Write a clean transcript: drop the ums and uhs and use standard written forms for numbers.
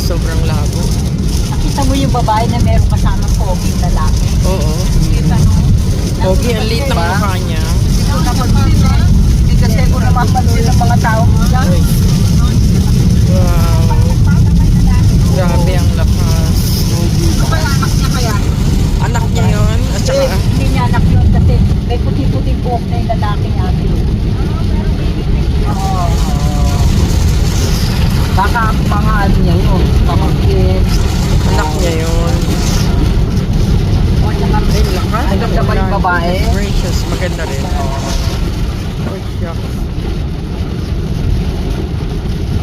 sobrang labo. Nakita mo yung babae na meron kasamang pogi lalaki. Oo. Kita no? Pogi, ang liit ng mukha niya. Hindi ko napansin eh. Hindi kasi ko napapansin ng mga tao mo dyan. Uy. Wow. Grabe ang lakas. Ano kaya anak niya kaya? Anak niya yun. At saka, Hindi niya anak yun kasi may puti-puting buhok na yung lalaki ate. Oo. Baka mga ano niya yun. Pamangkin. anak niya yun. O saka Ay, lakas. Ay, ganda ba yung babae? Gracious. Maganda rin. Oh, shucks.